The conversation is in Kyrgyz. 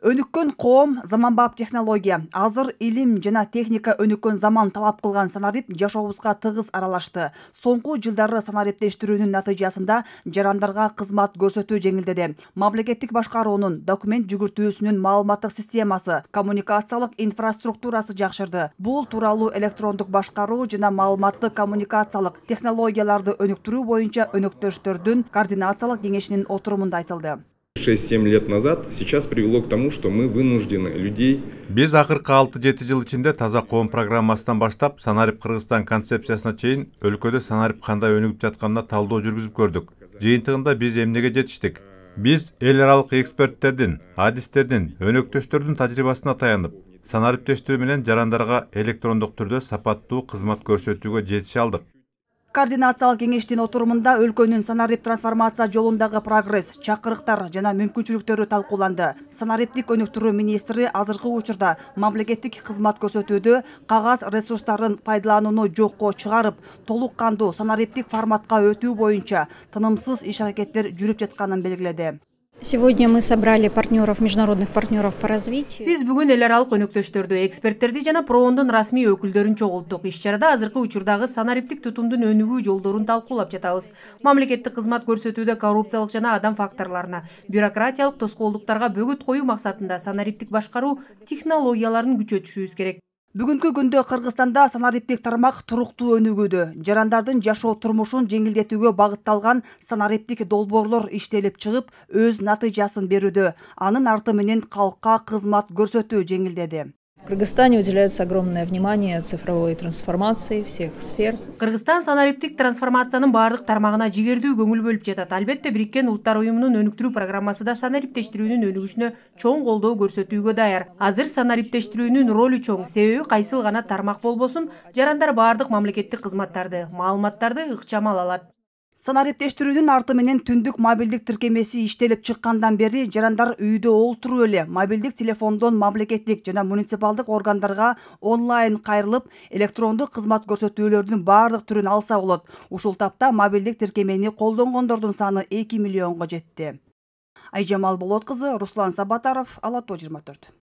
Өнүккөн коом, заманбап технология, азыр илим жана техника өнүккөн заман талап кылган санарип жашообузга тыгыз аралашты. Соңку жылдары санариптештирүүнүн натыйжасында жарандарга кызмат көрсөтүү жеңилдеди. Мамлекеттик башкаруунун документ жүгүртүүсүнүн маалыматтык системасы, коммуникациялык инфраструктурасы жакшырды. Бул тууралуу электрондук башкаруу жана маалыматтык коммуникациялык технологияларды өнүктүрүү боюнча өнөктөштөрдүн координациялык кеңешинин отурумунда айтылды. 6-7 лет назад сейчас привело к тому, что мы вынуждены людей... Биз акыркы 6-7 жыл ичинде таза коом программасынан баштап Санарип Кыргызстан концепциясына чейин өлкөдө санарип кандай өнүгүп жатканына талдоо жүргүзүп көрдүк. Жыйынтыгында биз эмнеге жетиштик? Биз эл аралык эксперттердин, адистердин, өнөктөштөрдүн тажрыйбасына таянып, санариптештирүү менен жарандарга электрондук түрдө сапаттуу кызмат көрсөтүүгө жетише алдык. Координациялык кеңештин отурумунда өлкөнүн санарип трансформация жолундагы прогресс, чакырыктар жана мүмкүнчүлүктөрү талкууланды. Санариптик өнүктүрүү министри азыркы учурда мамлекеттик кызмат көрсөтүүдө кагаз ресурстарын пайдаланууну жокко чыгарып, толук кандуу санариптик форматка өтүү боюнча тынымсыз иш-аракеттер жүрүп жатканын белгиледи. Сегодня мы собрали международных партнеров по развитию. Биз бүгүн эл аралык өнөктөштөрдү, эксперттерди жана ПРООндун расмий өкүлдөрүн чогулттук. Иш-чарада азыркы учурдагы санариптик тутумдун өнүгүү жолдорун талкуулап жатабыз. Мамлекеттик кызмат көрсөтүүдө коррупциялык жана адам факторлоруна, бюрократиялык тоскоолдуктарга бөгөт коюу максатында санариптик башкаруу технологияларын күчөтүшүбүз керек. Бүгүнкү күндө Кыргызстанда санариптик тармак туруктуу өнүгүүдө. Жарандардын жашоо турмушун жеңилдетүүгө багытталган санариптик долбоорлор иштелип чыгып, өз натыйжасын берүүдө. Анын арты менен калкка кызмат көрсөтүү жеңилдеди. В Кыргызстане уделяется огромное внимание цифровой трансформации всех сфер. Кыргызстан санариптик трансформациянын бардык тармагына жигердүү көңүл бөлүп жатат. Албетте, Бириккен Улуттар уюмунун өнүктүрүү программасы да санариптештирүүнүн өнүгүшүнө чоң колдоо көрсөтүүгө даяр. Азыр санариптештирүүнүн ролу чоң, себеби кайсыл гана тармак болбосун, жарандар бардык мамлекеттик кызматтарды, маалыматтарды ыкчам ала алат. Санариптештирүүнүн арты менен түндүк мобилдик тиркемеси иштелип чыккандан бери жарандар үйдө олтуруп эле мобилдик телефондон мамлекеттик жана муниципалдык органдарга онлайн кайрылып, электрондук кызмат көрсөтүүлөрдүн бардык түрүн алса болот. Ушул тапта мобилдик тиркемени колдонгондордун саны 2 миллионго жетти. Айжамал Болот кызы, Руслан Сабатаров, Ала Тоо 24.